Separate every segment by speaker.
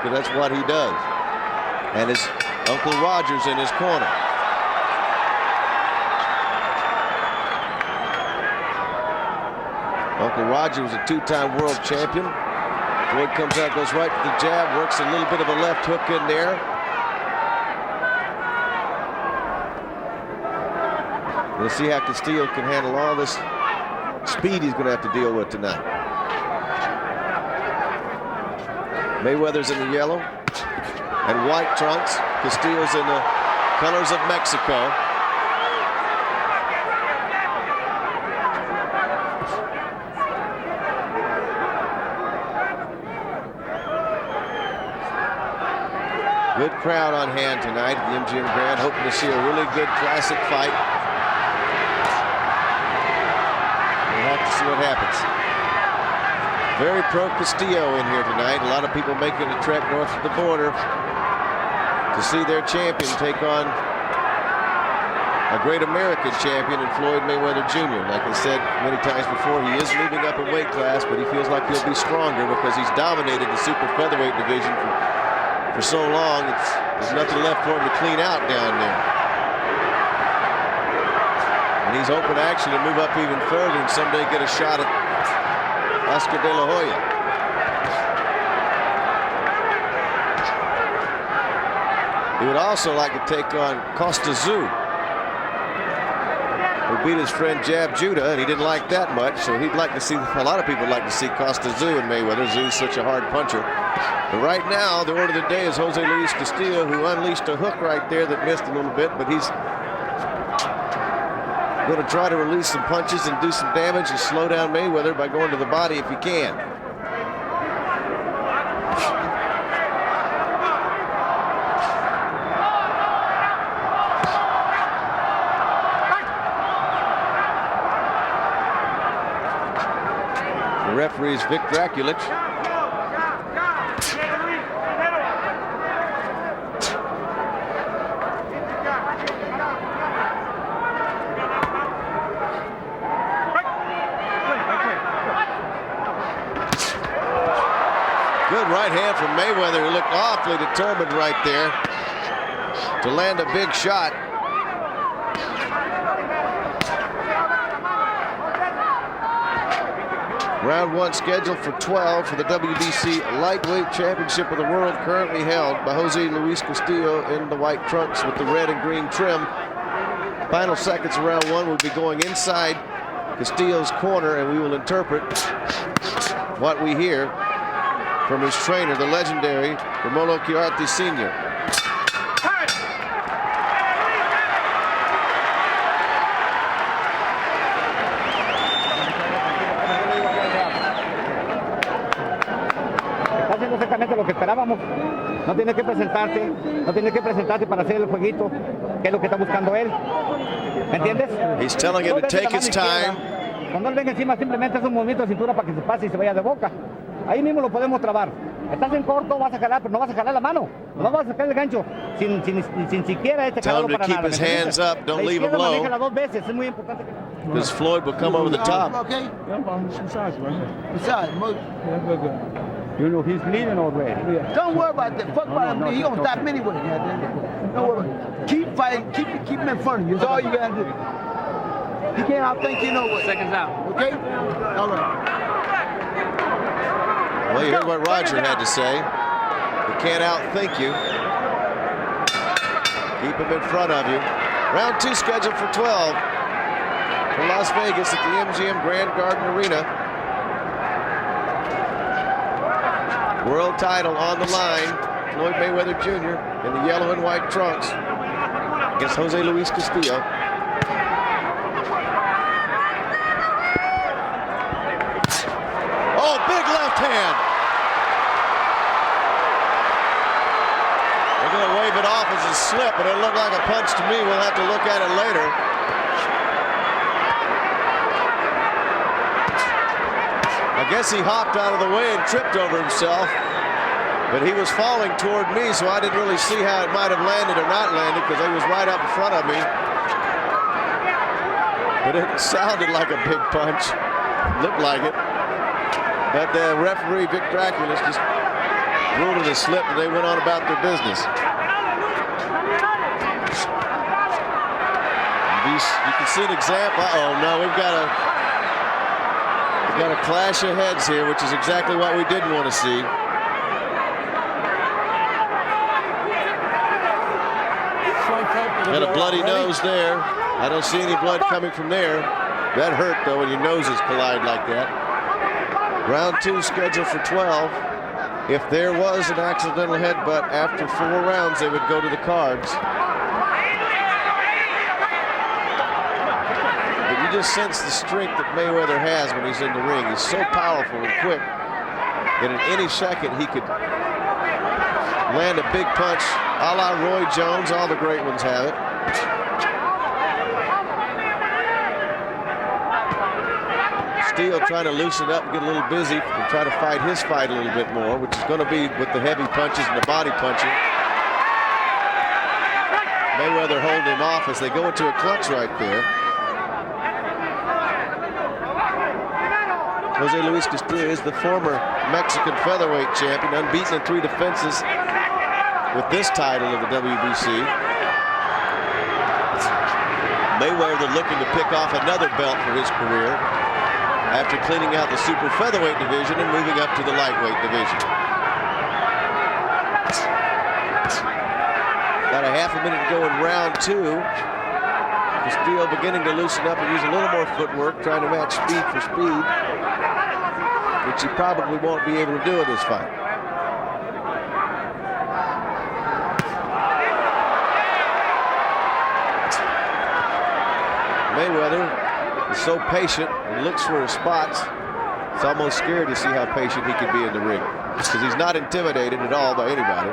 Speaker 1: because that's what he does. And his Uncle Roger's in his corner. Uncle Roger was a two-time world champion. Floyd comes out, goes right to the jab, works a little bit of a left hook in there. We'll see how Castillo can handle all this speed he's going to have to deal with tonight. Mayweather's in the yellow and white trunks. Castillo's in the colors of Mexico. Good crowd on hand tonight at the MGM Grand, hoping to see a really good classic fight. We'll have to see what happens. Very pro Castillo in here tonight. A lot of people making the trek north of the border to see their champion take on a great American champion in Floyd Mayweather Jr. Like I said many times before, he is moving up in weight class, but he feels like he'll be stronger because he's dominated the super featherweight division for so long. There's nothing left for him to clean out down there. And he's open action to move up even further and someday get a shot at Oscar De La Hoya. He would also like to take on Costa Tzu, who beat his friend Jab Judah, and he didn't like that much, so he'd like to see, a lot of people would like to see Costa Tzu and Mayweather. Tzu's such a hard puncher. But right now, the order of the day is Jose Luis Castillo, who unleashed a hook right there that missed a little bit, but he's going to try to release some punches and do some damage and slow down Mayweather by going to the body if he can. The referee is Vic Draculich. Good right hand from Mayweather, who looked awfully determined right there to land a big shot. Round one scheduled for 12 for the WBC Lightweight Championship of the World, currently held by Jose Luis Castillo in the white trunks with the red and green trim. Final seconds of round one will be going inside Castillo's corner, and we will interpret what we hear from his trainer, the legendary Romolo Chiarte Sr.
Speaker 2: Está haciendo exactamente lo que esperábamos. No tiene que presentarte para hacer el jueguito, que es lo que está buscando él. ¿Me entiendes?
Speaker 1: He's telling him to take his time.
Speaker 2: Cuando él venga encima, simplemente es un movimiento de cintura para que se pase y se vaya de boca. Ahí mismo lo podemos trabar. Estás en corto, vas a jalar, pero no vas a jalar la mano. No vas a sacar el gancho sin siquiera jalarlo para nada.
Speaker 1: Tell him to keep his hands up, don't leave him low.
Speaker 2: Manéjala dos veces, es muy importante.
Speaker 1: Because Floyd will come over the top.
Speaker 3: Okay?
Speaker 4: Yeah, I'm besides, right here.
Speaker 3: Besides,
Speaker 4: Yeah, good, good.
Speaker 2: You know, he's bleeding already.
Speaker 3: don't worry about that. Fuck about him. He gonna stop me anyway. Don't worry. Keep fighting. Keep him in front of you. That's all you gotta do. He can't outthink you no way.
Speaker 5: Seconds out.
Speaker 3: Okay? All right.
Speaker 1: Well, you heard what Roger had to say. He can't outthink you. Keep him in front of you. Round two scheduled for 12 for Las Vegas at the MGM Grand Garden Arena. World title on the line. Floyd Mayweather Jr. in the yellow and white trunks against Jose Luis Castillo. Oh, big left hand. They're going to wave it off as a slip, but it looked like a punch to me. We'll have to look at it later. I guess he hopped out of the way and tripped over himself, but he was falling toward me, so I didn't really see how it might have landed or not landed because he was right up in front of me. But it sounded like a big punch. Looked like it. But the referee, Vic Draculich, just ruled it a slip, and they went on about their business. You can see an example. Uh-oh, no, we've got a clash of heads here, which is exactly what we didn't want to see. And a bloody nose there. I don't see any blood coming from there. That hurt, though, when your noses collide like that. Round 2 scheduled for 12. If there was an accidental headbutt after 4 rounds, they would go to the cards. But you just sense the strength that Mayweather has when he's in the ring. He's so powerful and quick that in any second he could land a big punch, a la Roy Jones. All the great ones have it. Castillo trying to loosen up and get a little busy and try to fight his fight a little bit more, which is going to be with the heavy punches and the body punching. Mayweather holding him off as they go into a clutch right there. Jose Luis Castillo is the former Mexican featherweight champion, unbeaten in 3 defenses with this title of the WBC. Mayweather looking to pick off another belt for his career after cleaning out the super featherweight division and moving up to the lightweight division. About a half a minute to go in round 2. Castillo beginning to loosen up and use a little more footwork, trying to match speed for speed, which he probably won't be able to do in this fight. Mayweather is so patient and looks for his spots. It's almost scary to see how patient he can be in the ring, because he's not intimidated at all by anybody.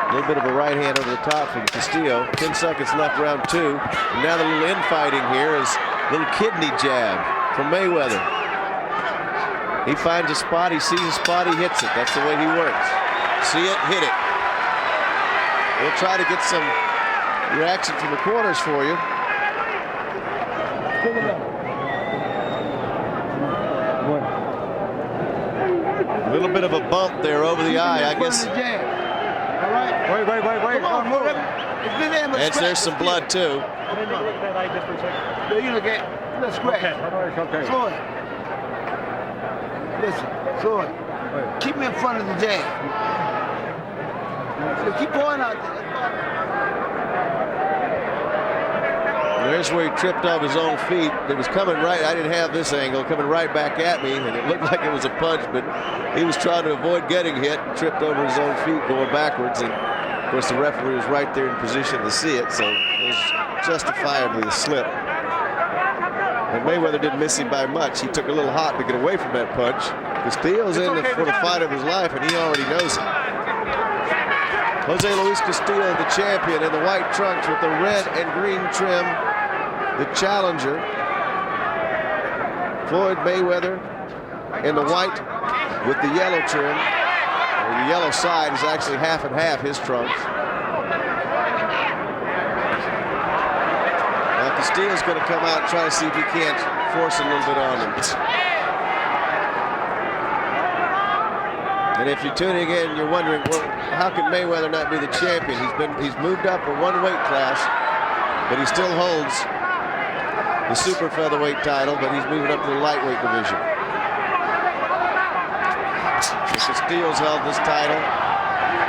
Speaker 1: A little bit of a right hand over the top from Castillo. 10 seconds left, round 2. And now the little infighting here is a little kidney jab from Mayweather. He finds a spot, he sees a spot, he hits it. That's the way he works. See it, hit it. We'll try to get some reaction from the corners for you. A little bit of a bump there over the eye, I guess.
Speaker 3: All right. Wait. Come on, move.
Speaker 1: There's some blood too.
Speaker 3: You look at the scratch.
Speaker 4: Okay.
Speaker 3: Floyd. Listen, Floyd. Keep me in front of the jab. So keep going out there.
Speaker 1: There's where he tripped off his own feet. It was coming right. I didn't have this angle, coming right back at me, and it looked like it was a punch, but he was trying to avoid getting hit, tripped over his own feet going backwards, and of course the referee was right there in position to see it, so it was justifiably a slip. And Mayweather didn't miss him by much. He took a little hot to get away from that punch. Castillo's in for the fight of his life, and he already knows it. Jose Luis Castillo, the champion, in the white trunks with the red and green trim. The challenger, Floyd Mayweather, in the white with the yellow trim. The yellow side is actually half and half his trunks. Now Castillo's going to come out and try to see if he can't force a little bit on him. And if you're tuning in, you're wondering, well, how can Mayweather not be the champion? He's moved up a 1 weight class, but he still holds the super featherweight title, but he's moving up to the lightweight division. So Castillo's held this title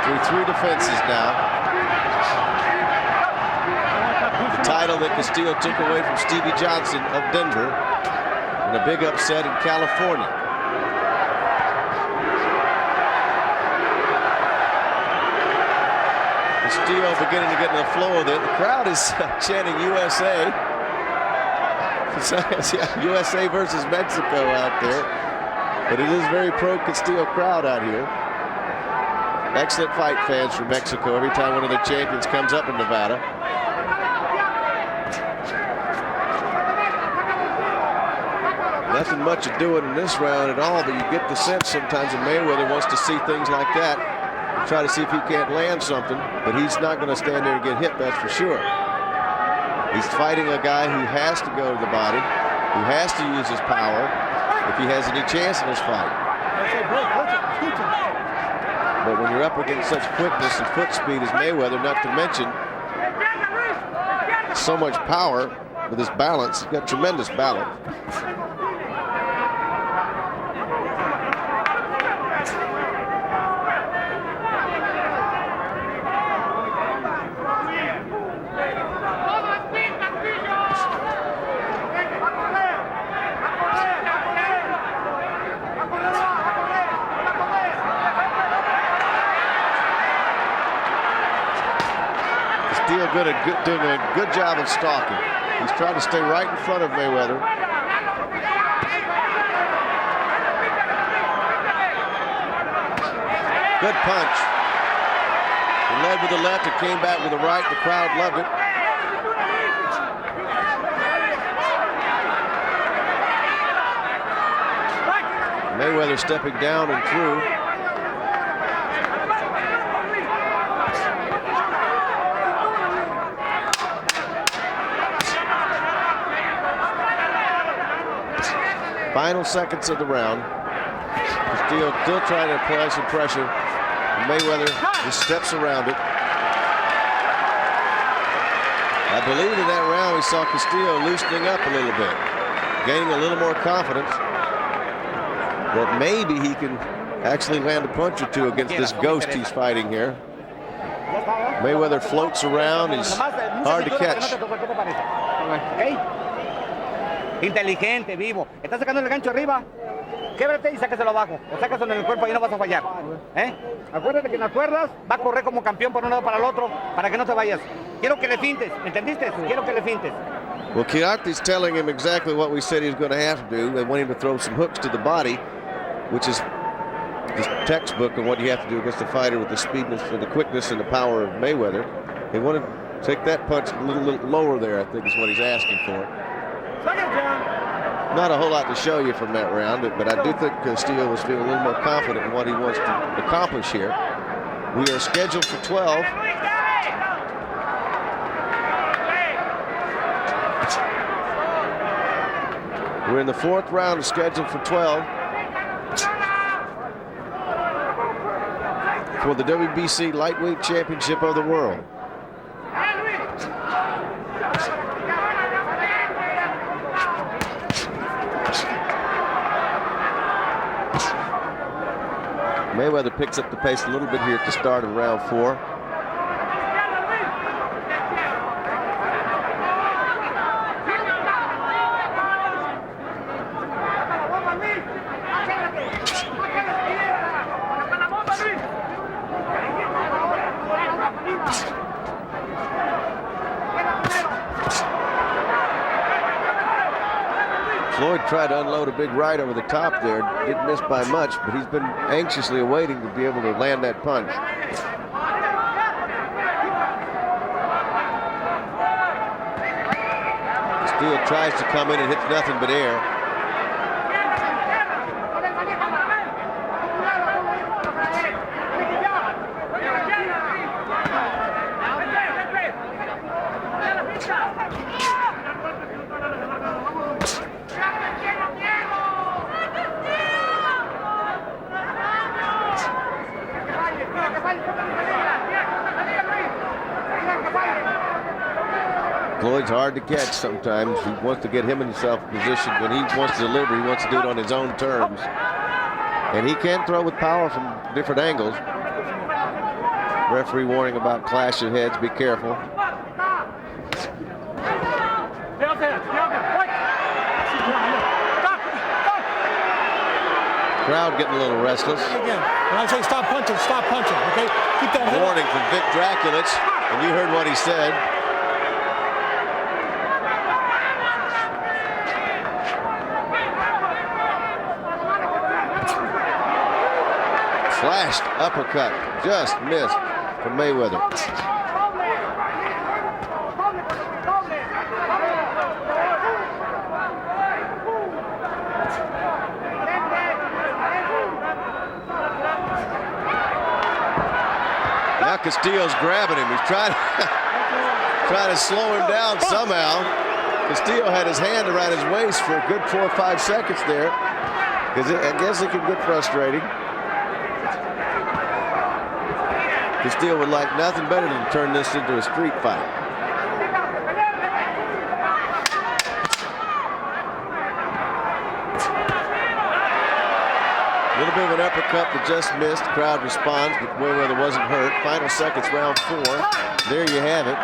Speaker 1: through 3 defenses now. The title that Castillo took away from Stevie Johnson of Denver in a big upset in California. Castillo beginning to get in the flow of it. The crowd is chanting USA. USA versus Mexico out there, but it is very pro-Castillo crowd out here. Excellent fight fans from Mexico every time one of their champions comes up in Nevada. Nothing much of doing in this round at all, but you get the sense sometimes that Mayweather wants to see things like that, try to see if he can't land something, but he's not going to stand there and get hit, that's for sure. He's fighting a guy who has to go to the body, who has to use his power, if he has any chance in this fight. But when you're up against such quickness and foot speed as Mayweather, not to mention so much power with his balance, he's got tremendous balance. Doing a good job of stalking. He's trying to stay right in front of Mayweather. Good punch. He led with the left and came back with the right. The crowd loved it. Mayweather stepping down and through. Final seconds of the round. Castillo still trying to apply some pressure. Mayweather just steps around it. I believe in that round we saw Castillo loosening up a little bit, gaining a little more confidence that maybe he can actually land a punch or two against this ghost he's fighting here. Mayweather floats around. He's hard to catch.
Speaker 2: Inteligente, vivo. Está sacando el gancho arriba. Québrate y sácaselo abajo. O sácaselo en el cuerpo y no vas a fallar. Acuérdate que en las cuerdas va a correr como campeón por un lado para el otro para que no te vayas. Quiero que le fintes. ¿Entendiste? Quiero que le fintes.
Speaker 1: Well, Kiarte's telling him exactly what we said he was going to have to do. They want him to throw some hooks to the body, which is the textbook of what you have to do against a fighter with the speedness and the quickness and the power of Mayweather. They want to take that punch a little lower there, I think is what he's asking for. Not a whole lot to show you from that round, but I do think Castillo was feeling a little more confident in what he wants to accomplish here. We are scheduled for 12. We're in the fourth round, scheduled for 12 for the WBC Lightweight Championship of the World. Mayweather picks up the pace a little bit here at the start of round 4. Floyd tried to unload a big right over the top there. Didn't miss by much, but he's been anxiously awaiting to be able to land that punch. Castillo tries to come in and hits nothing but air. Floyd's hard to catch sometimes. He wants to get himself positioned. When he wants to deliver, he wants to do it on his own terms. And he can throw with power from different angles. Referee warning about clash of heads. Be careful. Crowd getting a little restless.
Speaker 5: Again, when I say stop punching, okay? Keep that head.
Speaker 1: Warning from Vic Draculich, and you heard what he said. Flashed uppercut, just missed from Mayweather. Now Castillo's grabbing him. He's trying to slow him down somehow. Castillo had his hand around his waist for a good 4 or 5 seconds there. Because I guess it can get frustrating. Castillo would like nothing better than to turn this into a street fight. A little bit of an uppercut that just missed. The crowd responds, but Mayweather wasn't hurt. Final seconds, round 4. There you have it.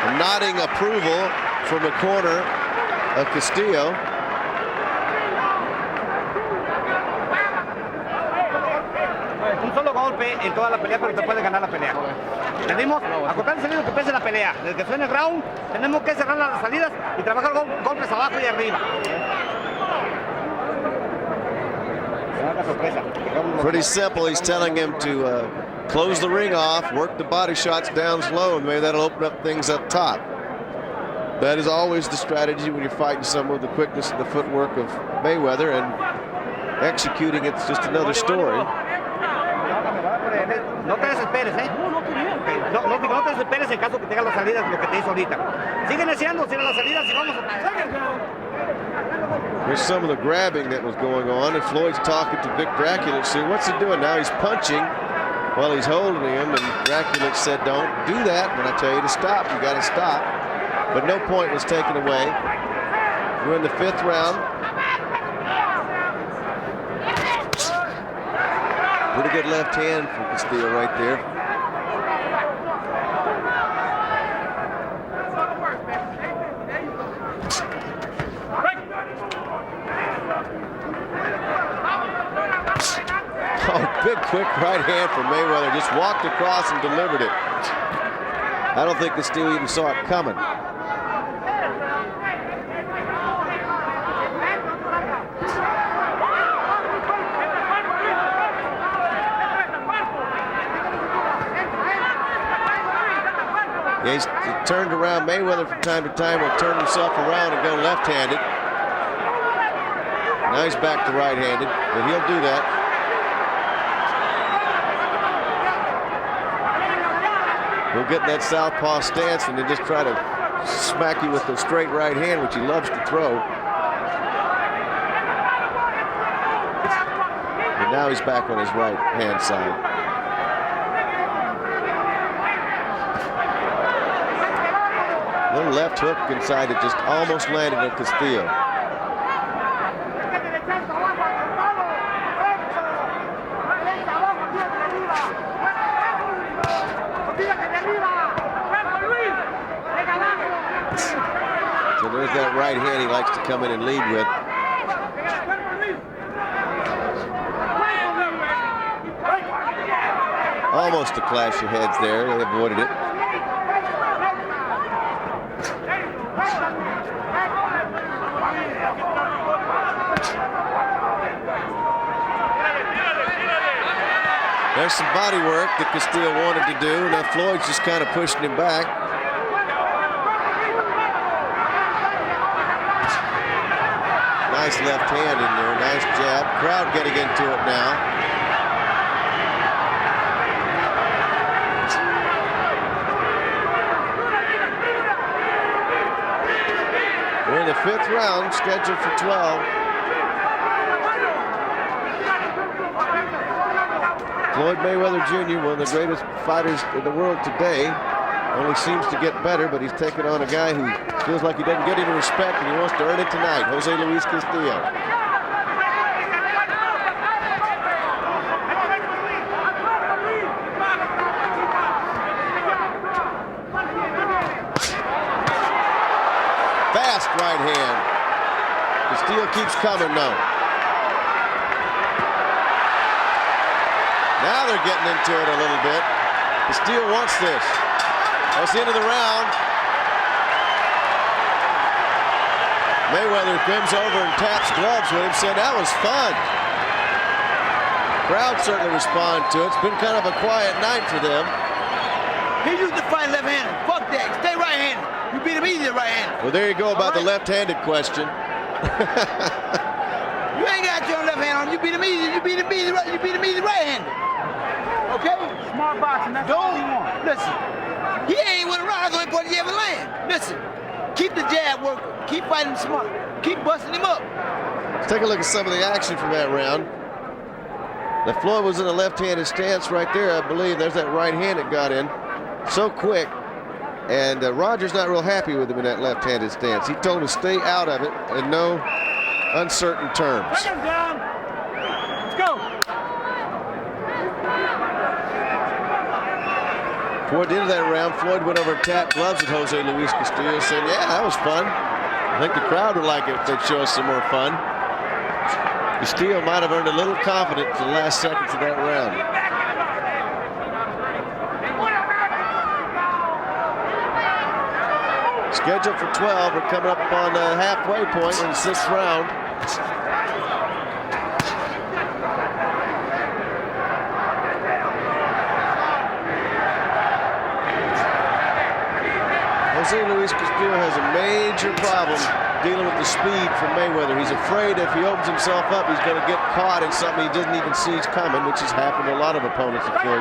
Speaker 1: A nodding approval from the corner of Castillo.
Speaker 2: Un solo golpe en toda la pelea, pero te puede ganar la pelea. ¿Entendimos? Acotar el salido que pese la pelea. Desde que suene el round, tenemos que cerrar las salidas y trabajar golpes abajo y arriba.
Speaker 1: Pretty simple. He's telling him to close the ring off, work the body shots down slow, and maybe that'll open up things up top. That is always the strategy when you're fighting someone with the quickness and the footwork of Mayweather, and executing it's just another story.
Speaker 2: No te desesperes, ¿eh? No te desesperes en caso que tengas las salidas, lo que te hizo ahorita. Sigue iniciando, cierra las salidas y vamos a...
Speaker 1: There's some of the grabbing that was going on, and Floyd's talking to Vic Draculix. See, what's he doing now? He's punching while he's holding him, and Draculix said, don't do that. When I tell you to stop, you got to stop. But no point was taken away. We're in the 5th round. Pretty good left hand from Castillo right there. Oh, big quick right hand from Mayweather. Just walked across and delivered it. I don't think Castillo even saw it coming. Yeah, he's turned around. Mayweather from time to time will turn himself around and go left-handed. Now he's back to right-handed, but he'll do that. He'll get in that southpaw stance and then just try to smack you with the straight right hand, which he loves to throw. And now he's back on his right hand side. Little left hook inside that just almost landed on Castillo. So there's that right hand he likes to come in and lead with. Almost a clash of heads there. They avoided it. There's some body work that Castillo wanted to do. Now Floyd's just kind of pushing him back. Nice left hand in there, nice jab. Crowd getting into it now. We're in the 5th round, scheduled for 12. Floyd Mayweather Jr., one of the greatest fighters in the world today, only seems to get better, but he's taking on a guy who feels like he doesn't get any respect and he wants to earn it tonight, Jose Luis Castillo. Fast right hand. Castillo keeps coming now. Now they're getting into it a little bit. Castillo wants this. That's the end of the round. Mayweather comes over and taps gloves with him, saying that was fun. Crowd certainly respond to it. It's been kind of a quiet night for them.
Speaker 3: He used to fight left-handed. Fuck that. Stay right-handed. You beat him easy right-handed.
Speaker 1: Well, there you go about the left-handed question.
Speaker 3: You ain't got your left hand on him. You beat him easy. You beat him easy right-handed. Okay?
Speaker 4: Smart boxing, that's all he wants.
Speaker 3: Listen. He ain't with a round going to ever land. Listen. Keep the jab working. Keep fighting smart. Keep busting him up.
Speaker 1: Take a look at some of the action from that round. The Floyd was in a left-handed stance right there, I believe. There's that right hand that got in so quick. And Roger's not real happy with him in that left-handed stance. He told him to stay out of it in no uncertain terms.
Speaker 4: Let's go.
Speaker 1: Toward the end of that round, Floyd went over and tapped gloves with Jose Luis Castillo, saying, yeah, that was fun. I think the crowd would like it if they'd show us some more fun. Castillo might have earned a little confidence in the last seconds of that round. Scheduled for 12. We're coming up on the halfway point in the 6th round. Jose Luis Castillo has a major problem dealing with the speed from Mayweather. He's afraid if he opens himself up, he's going to get caught in something he doesn't even see coming, which has happened to a lot of opponents of Floyd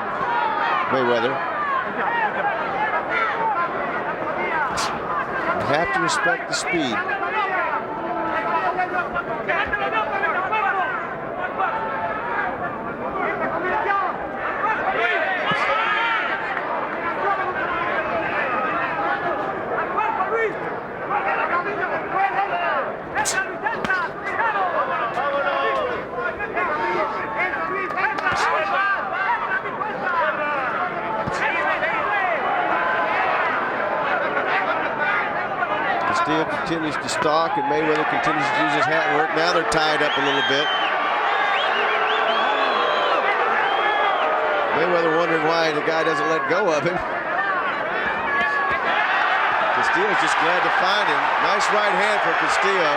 Speaker 1: Mayweather. You have to respect the speed. Castillo continues to stalk, and Mayweather continues to use his hat work. Now they're tied up a little bit. Mayweather wondering why the guy doesn't let go of him. Castillo's just glad to find him. Nice right hand for Castillo.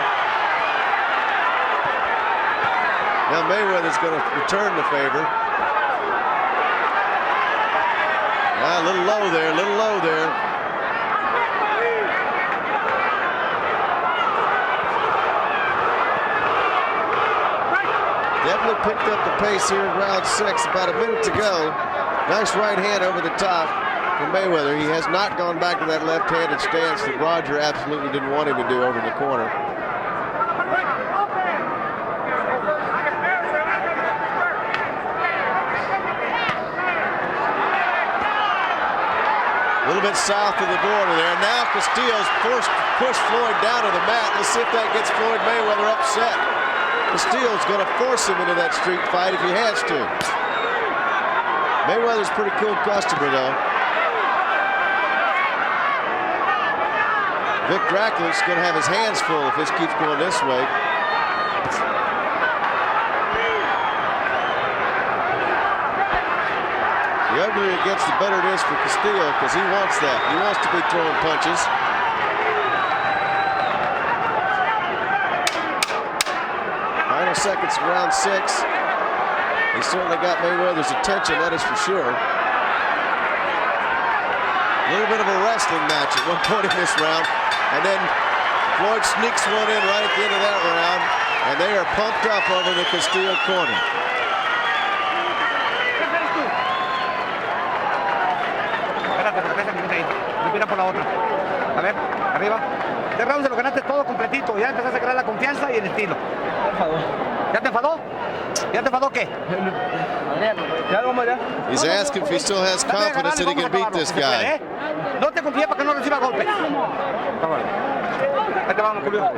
Speaker 1: Now Mayweather's going to return the favor. A little low there, a little low there. Definitely picked up the pace here in round 6. About a minute to go. Nice right hand over the top from Mayweather. He has not gone back to that left-handed stance that Roger absolutely didn't want him to do over in the corner. A little bit south of the border there. Now Castillo's forced to push Floyd down to the mat. Let's see if that gets Floyd Mayweather upset. Castillo's going to force him into that street fight if he has to. Mayweather's a pretty cool customer, though. Vic Draculas going to have his hands full if this keeps going this way. The uglier it gets, the better it is for Castillo, because he wants that. He wants to be throwing punches. Final seconds of round 6. He certainly got Mayweather's attention, that is for sure. A little bit of a wrestling match at one point in this round. And then Floyd sneaks one in right at the end of that round. And they are pumped up over the Castillo corner.
Speaker 2: Mira por la otra. A ver, arriba. Este round se lo ganaste todo completito. Ya empezaste a crear la confianza y el estilo. ¿Ya te enfadó? ¿Ya te enfadó qué?
Speaker 1: He's asking if he still has confidence that he can beat this guy.
Speaker 2: No te confíes para que no reciba golpes. Ahí te vamos, Julio.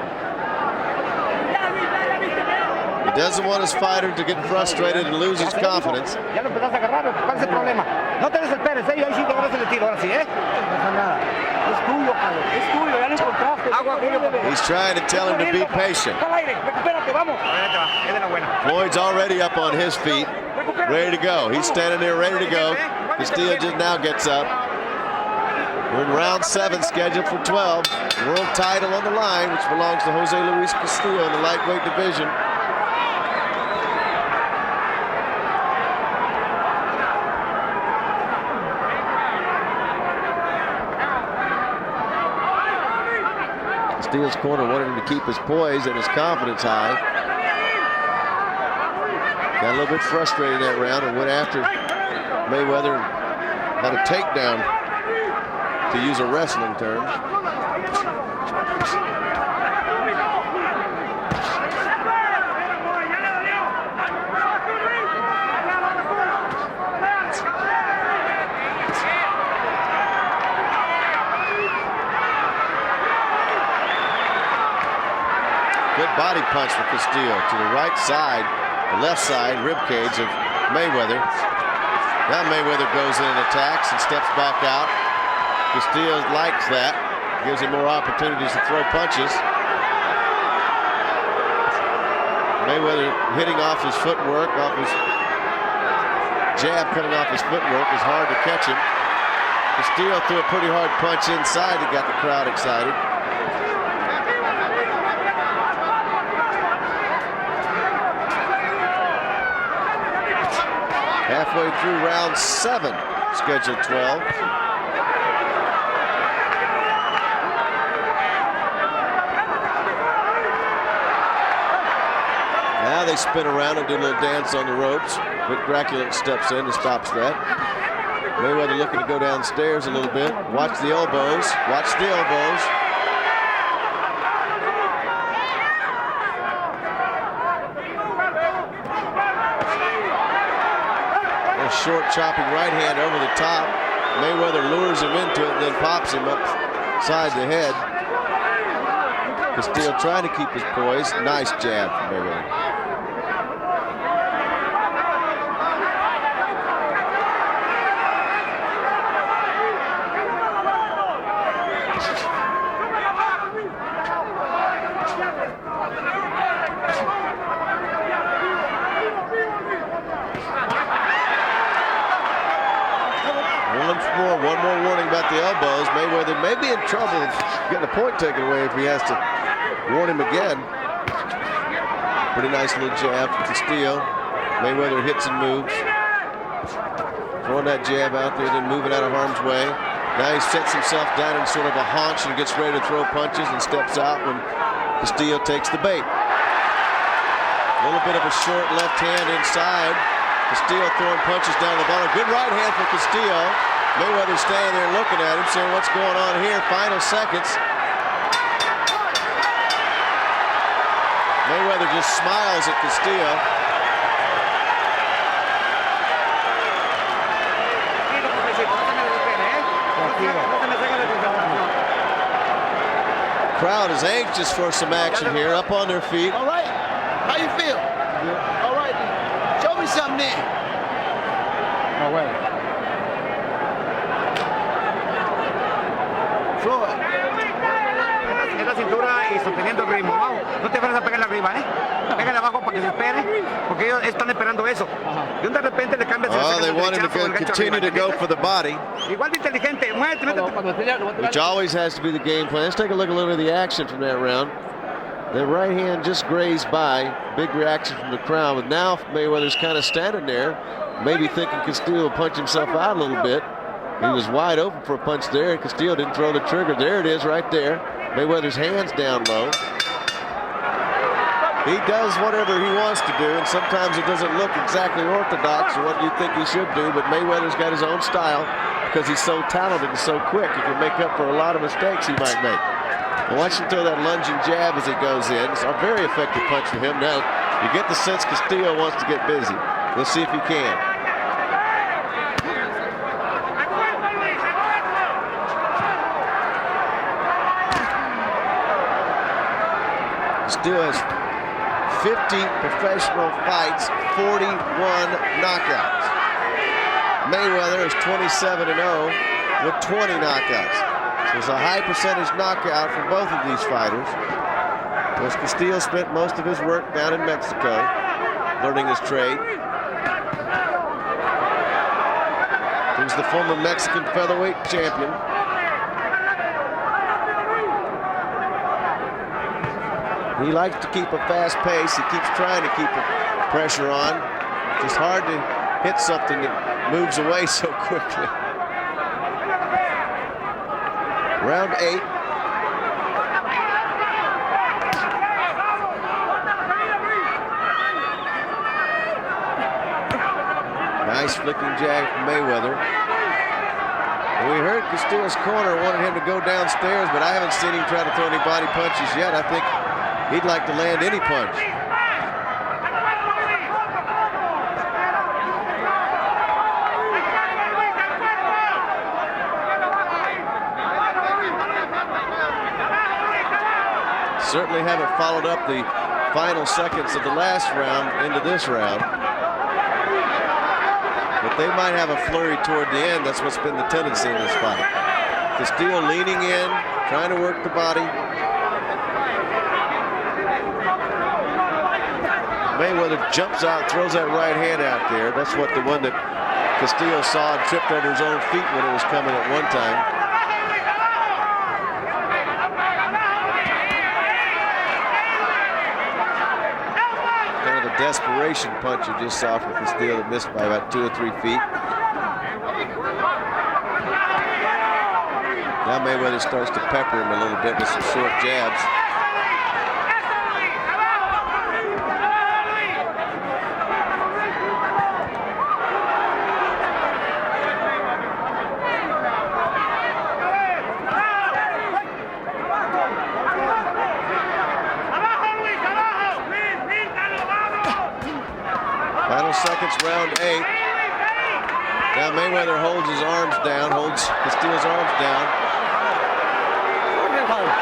Speaker 1: He doesn't want his fighter to get frustrated and lose his confidence.
Speaker 2: Ya lo empezaste a agarrar. ¿Cuál es el problema? No te desesperes, ahí sí te agarras el estilo, ahora sí, ¿eh?
Speaker 3: No pasa nada. Es tuyo, Carlos. Es tuyo, ya lo encontraste.
Speaker 2: Agua, Julio.
Speaker 1: He's trying to tell him to be patient.
Speaker 2: Al aire, recupérate, vamos. Ahí te va, es de la buena.
Speaker 1: Floyd's already up on his feet, ready to go. He's standing there ready to go. Castillo just now gets up. We're in round 7, scheduled for 12. World title on the line, which belongs to Jose Luis Castillo in the lightweight division. Castillo's corner wanted him to keep his poise and his confidence high. Got a little bit frustrated in that round and went after Mayweather. Had a takedown, to use a wrestling term. body punch for Castillo to the right side, the left side rib cage of Mayweather. Now Mayweather goes in and attacks and steps back out. Castillo likes that. Gives him more opportunities to throw punches. Mayweather hitting off his footwork, off his jab coming off his footwork is hard to catch him. Castillo threw a pretty hard punch inside that got the crowd excited. Halfway through round 7, scheduled 12. Now they spin around and do a little dance on the ropes. Vic Dracula steps in and stops that. Mayweather looking to go downstairs a little bit. Watch the elbows. Watch the elbows. A short chopping right hand over the top. Mayweather lures him into it and then pops him upside the head. Castillo trying to keep his poise. Nice jab from Mayweather. One more warning about the elbows. Mayweather may be in trouble of getting a point taken away if he has to warn him again. Pretty nice little jab from Castillo. Mayweather hits and moves. Throwing that jab out there, then moving out of harm's way. Now he sets himself down in sort of a haunch and gets ready to throw punches and steps out when Castillo takes the bait. A little bit of a short left hand inside. Castillo throwing punches down the bottom. Good right hand for Castillo. Mayweather standing there looking at him, saying, what's going on here? Final seconds. Mayweather just smiles at Castillo. Crowd is anxious for some action here, up on their feet.
Speaker 3: All right. How you feel? All right. Show me something then.
Speaker 5: No way.
Speaker 3: Floyd.
Speaker 2: Es la cintura y sosteniendo el ritmo. Vamos, no te vayas a pegarle arriba, ¿eh? Pégale abajo para que se espere, porque ellos están esperando eso. Y de repente le cambias el
Speaker 1: Oh, they want him to continue to go for the body.
Speaker 2: Igual de inteligente, muévete.
Speaker 1: Which always has to be the game plan. Let's take a look at the action from that round. The right hand just grazed by. Big reaction from the crowd. But now Mayweather's kind of standing there, maybe thinking Castillo will punch himself out a little bit. He was wide open for a punch there, and Castillo didn't throw the trigger. There it is right there. Mayweather's hands down low. He does whatever he wants to do, and sometimes it doesn't look exactly orthodox or what you think he should do, but Mayweather's got his own style because he's so talented and so quick. He can make up for a lot of mistakes he might make. And watch him throw that lunging jab as he goes in. It's a very effective punch for him. Now, you get the sense Castillo wants to get busy. Let's see if he can. Castillo has 50 professional fights, 41 knockouts. Mayweather is 27-0 with 20 knockouts. So there's a high percentage knockout for both of these fighters. Because Castillo spent most of his work down in Mexico, learning his trade. He's the former Mexican featherweight champion. He likes to keep a fast pace. He keeps trying to keep the pressure on. It's hard to hit something that moves away so quickly. Round 8. Nice flicking jab from Mayweather. And we heard Castillo's corner wanted him to go downstairs, but I haven't seen him try to throw any body punches yet. I think he'd like to land any punch. Certainly haven't followed up the final seconds of the last round into this round. But they might have a flurry toward the end. That's what's been the tendency in this fight. Castillo leaning in, trying to work the body. Mayweather jumps out, throws that right hand out there. That's what the one that Castillo saw and tripped over his own feet when it was coming at one time. Kind of a desperation punch you just saw from Castillo that missed by about 2 or 3 feet. Now Mayweather starts to pepper him a little bit with some short jabs. Final seconds, round 8. Now Mayweather holds his arms down, holds Castillo's arms down.
Speaker 5: One point.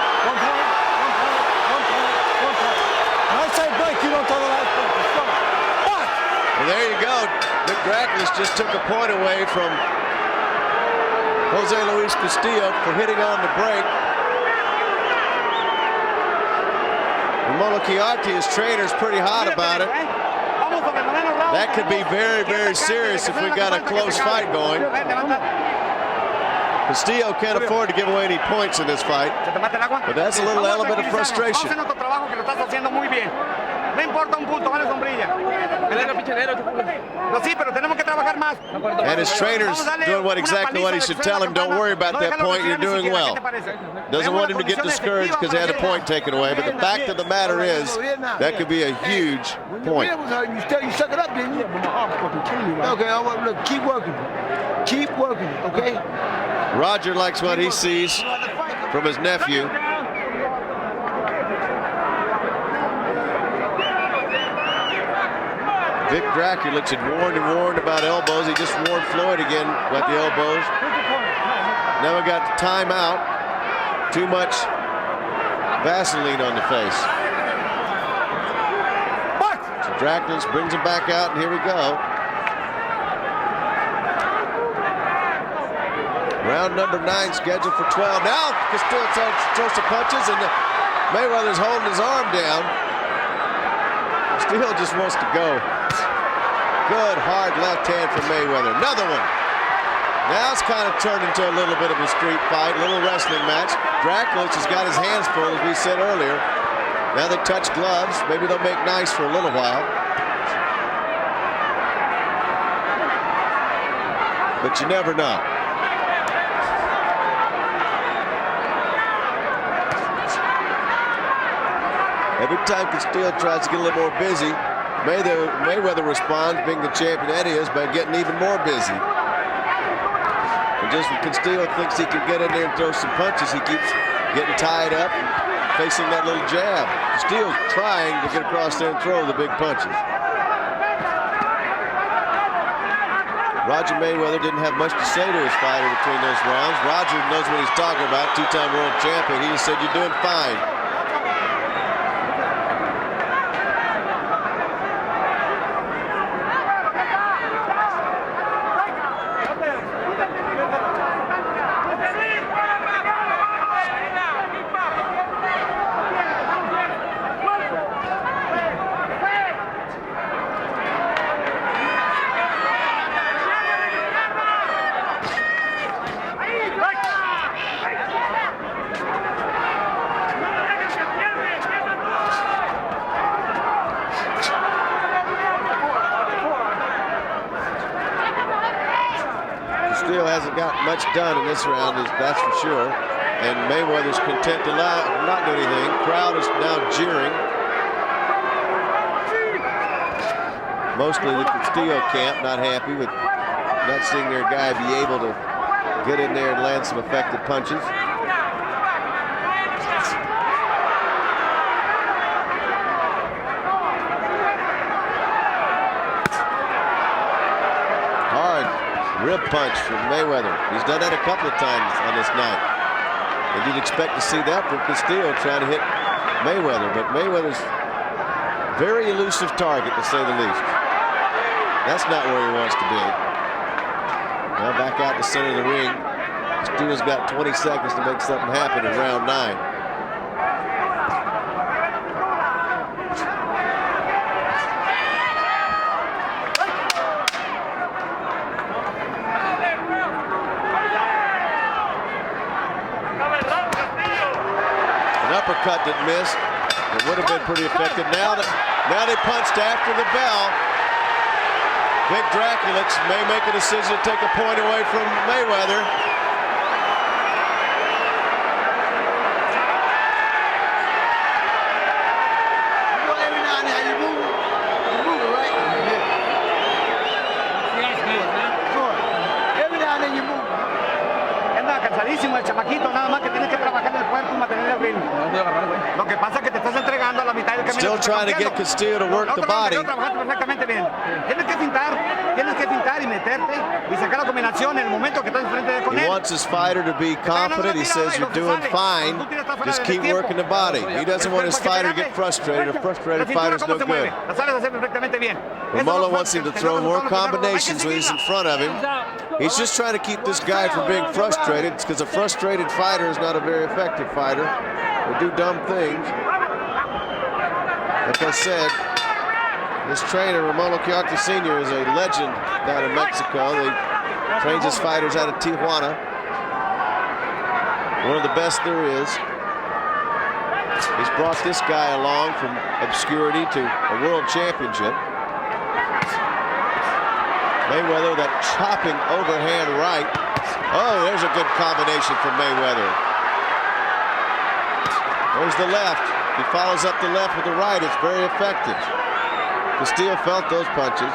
Speaker 5: When I say break, you don't throw the last break. Let's go. What?
Speaker 1: Well, there you go. Vic Dracula just took a point away from Jose Luis Castillo for hitting on the break. Molokiarte, his trainer's pretty hot about it. That could be very, very serious if we got a close fight going. Castillo can't afford to give away any points in this fight, but that's a little element of frustration.
Speaker 2: No importa un punto, vale sombrilla. Sí, pero tenemos que trabajar más.
Speaker 1: And his trainer's doing exactly what he should tell him. Don't worry about that point. You're doing well. Doesn't want him to get discouraged because he had a point taken away. But the fact of the matter is, that could be a huge point.
Speaker 3: You suck it up, didn't you? Okay, look, keep working. Keep working, okay?
Speaker 1: Roger likes what he sees from his nephew. Vic Dracula had warned about elbows. He just warned Floyd again about the elbows. Now we got the timeout. Too much Vaseline on the face. So Dracula brings him back out, and here we go. Round number 9 scheduled for 12. Now Castillo throws some punches, and Mayweather's holding his arm down. Castillo just wants to go. Good hard left hand from Mayweather. Another one. Now it's kind of turned into a little bit of a street fight, little wrestling match. Dracula has got his hands full, as we said earlier. Now they touch gloves. Maybe they'll make nice for a little while. But you never know. Every time Castillo tries to get a little more busy, Mayweather responds, being the champion that he is, by getting even more busy. And just when Castillo thinks he can get in there and throw some punches, he keeps getting tied up and facing that little jab. Castillo's trying to get across there and throw the big punches. Roger Mayweather didn't have much to say to his fighter between those rounds. Roger knows what he's talking about, two-time world champion. He just said, "You're doing fine." Castillo hasn't got much done in this round, that's for sure. And Mayweather's content to not do anything. Crowd is now jeering. Mostly the Castillo camp not happy with not seeing their guy be able to get in there and land some effective punches. Rib punch from Mayweather. He's done that a couple of times on this night. And you'd expect to see that from Castillo trying to hit Mayweather. But Mayweather's Very elusive target, to say the least. That's not where he wants to be. Now back out the center of the ring. Castillo's got 20 seconds to make something happen in round 9. An uppercut that missed. It would have been pretty effective. Now they punched after the bell. Big Draculix may make a decision to take a point away from Mayweather.
Speaker 3: Every now and then you move it, right? Every now and then you move.
Speaker 2: Anda cansadísimo el chamaquito, nada más que tienes que trabajar en el cuerpo y mantener el ritmo. Lo que pasa es que te estás entregando a la mitad del camino.
Speaker 1: Still trying to get Castillo to work the body.
Speaker 2: Trabajaste perfectamente bien. Tienes que fintar y meterte y sacar la combinación en el momento que estás enfrente con él.
Speaker 1: He wants his fighter to be confident. He says, you're doing fine. Just keep working the body. He doesn't want his fighter to get frustrated. A frustrated fighter's no good.
Speaker 2: La sabes hacer perfectamente bien.
Speaker 1: Romola wants him to throw more combinations when he's in front of him. He's just trying to keep this guy from being frustrated, because a frustrated fighter is not a very effective fighter. They do dumb things. Like I said, this trainer, Romulo Chianti Sr., is a legend down in Mexico. He trains his fighters out of Tijuana. One of the best there is. He's brought this guy along from obscurity to a world championship. Mayweather, that chopping overhand right. Oh, there's a good combination from Mayweather. There's the left. He follows up the left with the right. It's very effective. Castillo felt those punches.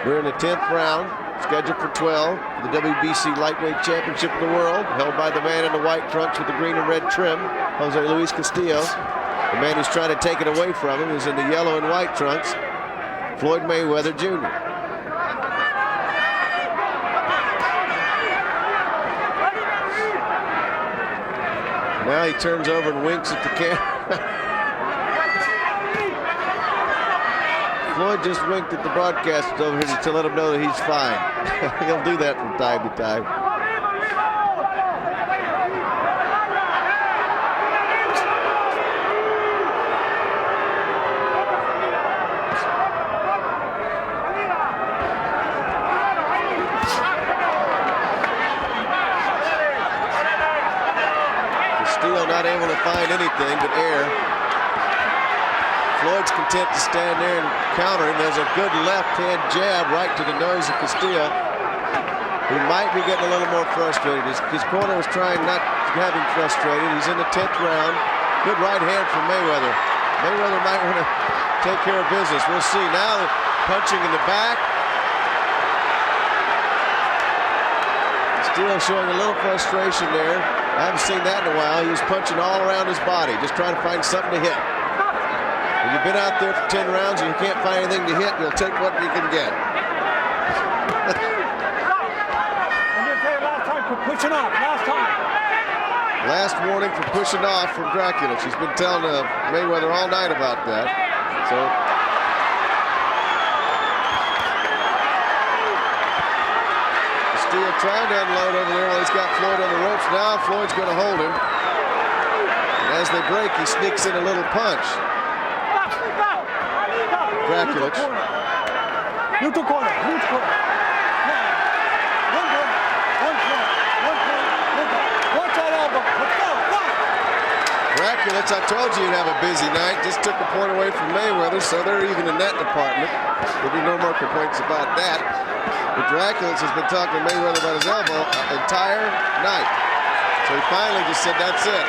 Speaker 1: We're in the 10th round, scheduled for 12, the WBC Lightweight Championship of the World, held by the man in the white trunks with the green and red trim, Jose Luis Castillo. The man who's trying to take it away from him is in the yellow and white trunks, Floyd Mayweather Jr. Now he turns over and winks at the camera. Floyd just winked at the broadcast over here to let him know that he's fine. He'll do that from time to time. Castillo not able to find anything but air. Floyd's content to stand there and counter him. There's a good left-hand jab right to the nose of Castillo. He might be getting a little more frustrated. His corner was trying not to have him frustrated. He's in the 10th round. Good right hand from Mayweather. Mayweather might want to take care of business. We'll see. Now punching in the back. Castillo showing a little frustration there. I haven't seen that in a while. He was punching all around his body, just trying to find something to hit. When you've been out there for 10 rounds and you can't find anything to hit, you'll take what you can get.
Speaker 5: I'm going to tell you last time for pushing off. Last time.
Speaker 1: Last warning for pushing off from Dracula. She's been telling Mayweather all night about that. So Castillo trying to unload over there while he's got Floyd on the ropes. Now Floyd's going to hold him. And as they break, he sneaks in a little punch. Dracula.
Speaker 5: Neutral corner. Neutral corner. One corner. One corner. One corner. Watch that elbow. Let's go.
Speaker 1: Dracula, I told you you'd have a busy night. Just took a point away from Mayweather, so they're even in that department. There'll be no more complaints about that. But Dracula has been talking to Mayweather about his elbow the entire night. So he finally just said, that's it.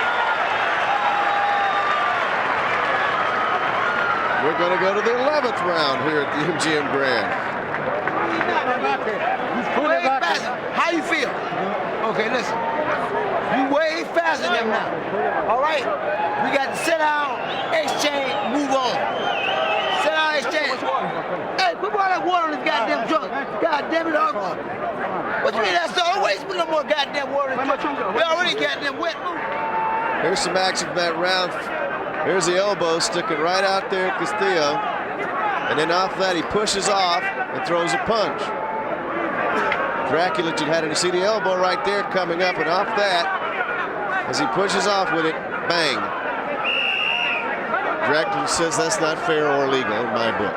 Speaker 1: We're going to go to the 11th round here at the MGM Grand.
Speaker 3: Way faster. How you feel? Okay, listen. You way faster than now. All right? We got to sit down, exchange, move on. Sit down, exchange. damn it, dog. What you mean that's the always put no more goddamn water? We already goddamn wet.
Speaker 1: Here's some action from that round. Here's the elbow sticking right out there at Castillo. And then off that, he pushes off and throws a punch. Dracula had it. You see the elbow right there coming up, and off that, as he pushes off with it, bang. Dracula says that's not fair or legal in my book.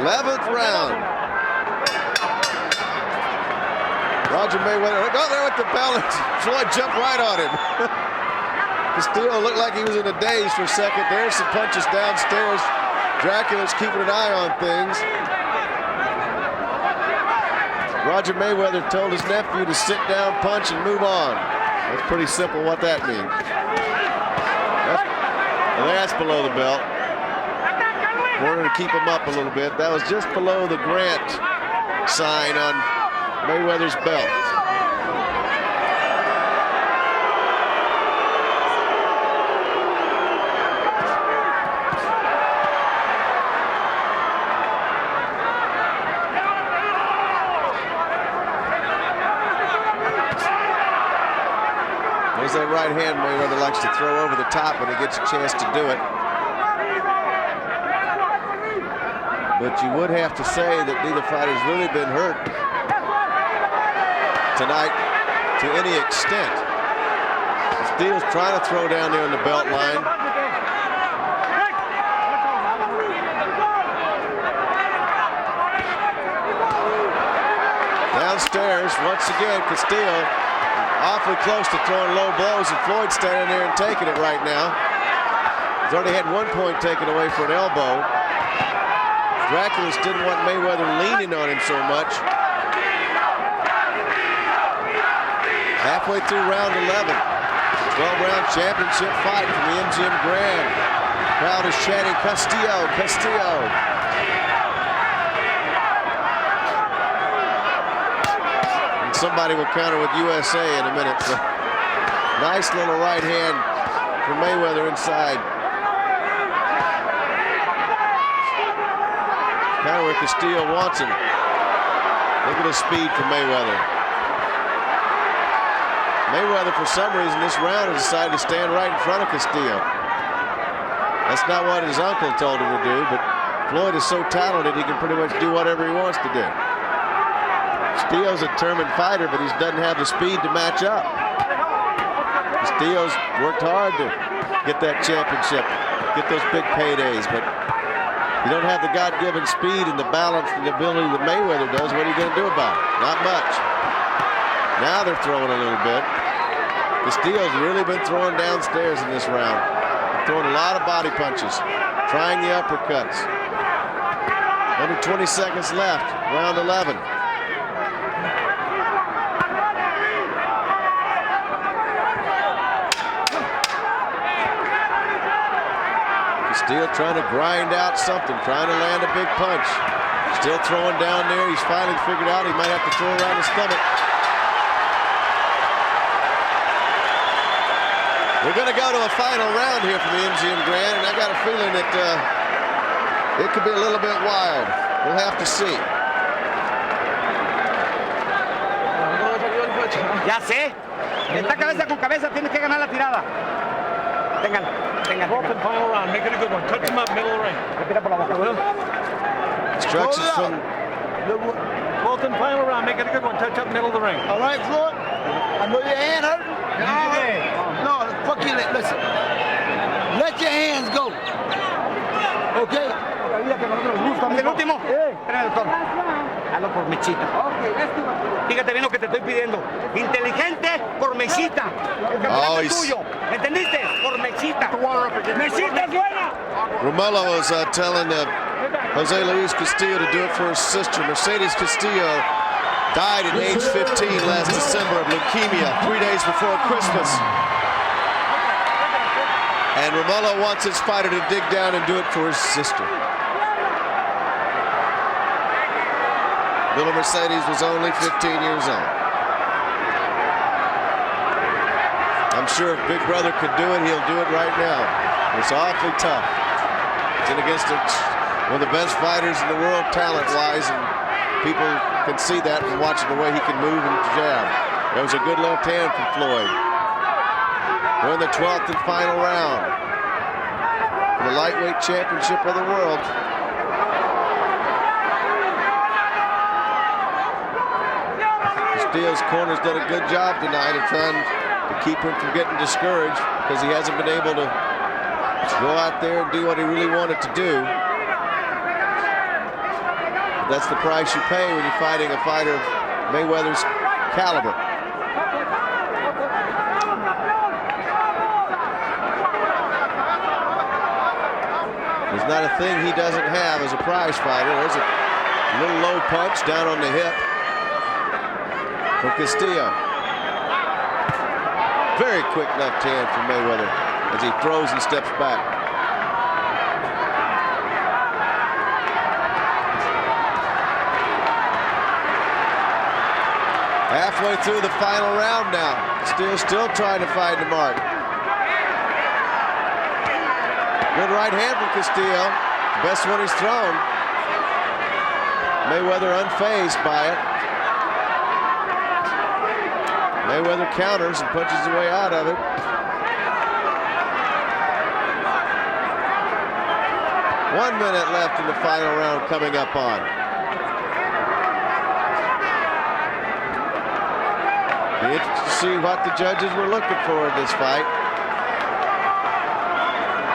Speaker 1: 11th round. Roger Mayweather, go there with the bell. Floyd jumped right on him. Castillo looked like he was in a daze for a second. There's some punches downstairs. Dracula's keeping an eye on things. Roger Mayweather told his nephew to sit down, punch, and move on. That's pretty simple what that means. That's below the belt. Wanted to keep him up a little bit. That was just below the Grant sign on Mayweather's belt. There's that right hand Mayweather likes to throw over the top when he gets a chance to do it. But you would have to say that neither fighter's really been hurt tonight to any extent. Castillo's trying to throw down there on the belt line. Downstairs, once again, Castillo awfully close to throwing low blows, and Floyd standing there and taking it right now. He's already had 1 point taken away for an elbow. Dracula didn't want Mayweather leaning on him so much. Halfway through round 11. 12-round championship fight from the MGM Grand. Crowd is chanting, Castillo, Castillo. And somebody will counter with USA in a minute. So nice little right hand from Mayweather inside. Kind of where Castillo wants him. Look at the speed from Mayweather. Mayweather, for some reason, this round has decided to stand right in front of Castillo. That's not what his uncle told him to do, but Floyd is so talented he can pretty much do whatever he wants to do. Castillo's a determined fighter, but he doesn't have the speed to match up. Castillo's worked hard to get that championship, get those big paydays, but you don't have the God-given speed and the balance and the ability that Mayweather does. What are you going to do about it? Not much. Now they're throwing a little bit. Castillo's really been throwing downstairs in this round. Throwing a lot of body punches. Trying the uppercuts. Under 20 seconds left. Round 11. Castillo trying to grind out something, trying to land a big punch. Still throwing down there. He's finally figured out he might have to throw around his stomach. We're going to go to a final round here from the MGM Grand, and I got a feeling that it could be a little bit wild. We'll have to see.
Speaker 2: Ya sé. Está cabeza con cabeza, tiene que ganar la tirada. Tengan.
Speaker 4: Fourth and final round. Make it a good one. Touch him up, middle of the ring.
Speaker 2: Respira por la boca, bueno.
Speaker 1: Instructions from...
Speaker 4: Fourth and final round. Make it a good one. Touch up, middle of the ring.
Speaker 3: All right, Floyd. I know your hand hurt. No, fuck you. Listen. Let your hands go. Okay?
Speaker 2: El último. Espérame, doctor. Hazlo por mechita. Fíjate bien lo que te estoy pidiendo. Inteligente por mechita. El campeonato es tuyo. ¿Entendiste? Por mechita. Mechita es buena.
Speaker 1: Romello was telling Jose Luis Castillo to do it for his sister. Mercedes Castillo died at age 15 last December of leukemia 3 days before Christmas. And Romello wants his fighter to dig down and do it for his sister. Little Mercedes was only 15 years old. I'm sure if Big Brother could do it, he'll do it right now. It's awfully tough. It's in against a One of the best fighters in the world talent-wise, and people can see that from watching the way he can move and jab. That was a good left hand from Floyd. We're in the 12th and final round for the lightweight championship of the world. Castillo's corner's done a good job tonight of trying to keep him from getting discouraged because he hasn't been able to go out there and do what he really wanted to do. But that's the price you pay when you're fighting a fighter of Mayweather's caliber. There's not a thing he doesn't have as a prize fighter. There's a little low punch down on the hip from Castillo. Very quick left hand from Mayweather as he throws and steps back. Halfway through the final round now. Castillo still trying to find the mark. Good right hand from Castillo. Best one he's thrown. Mayweather unfazed by it. Mayweather counters and punches his way out of it. One minute left in the final round coming up on. Be interested to see what the judges were looking for in this fight.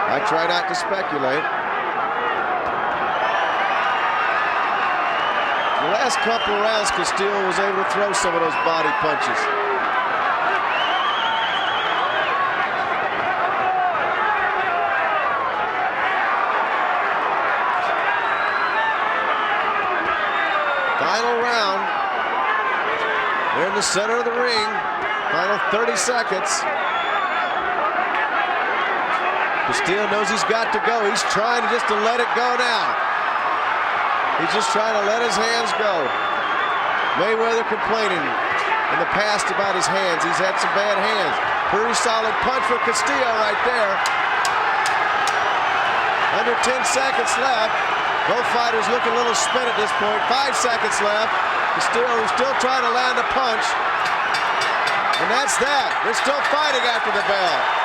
Speaker 1: I try not to speculate. The last couple of rounds, Castillo was able to throw some of those body punches. Final round. They're in the center of the ring. Final 30 seconds. Castillo knows he's got to go. He's trying just to let it go now. He's just trying to let his hands go. Mayweather complaining in the past about his hands. He's had some bad hands. Pretty solid punch for Castillo right there. Under 10 seconds left. Both fighters look a little spent at this point. 5 seconds left. Castillo is still trying to land a punch. And that's that. They're still fighting after the bell.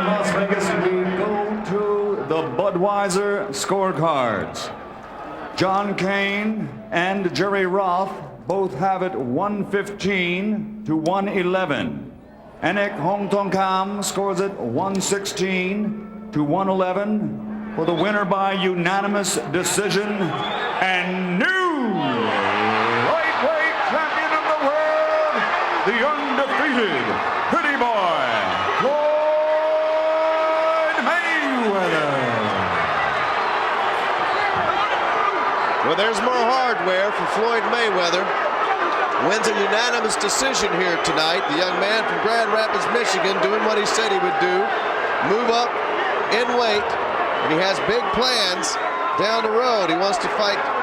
Speaker 6: Las Vegas, we go to the Budweiser scorecards. John Kane and Jerry Roth both have it 115 to 111. Enek Hongtongkam scores it 116 to 111 for the winner by unanimous decision and new lightweight champion of the world, the undefeated pretty boy, Floyd Mayweather.
Speaker 1: Well, there's more hardware for Floyd Mayweather. Wins a unanimous decision here tonight. The young man from Grand Rapids, Michigan, doing what he said he would do. Move up in weight, and he has big plans down the road. He wants to fight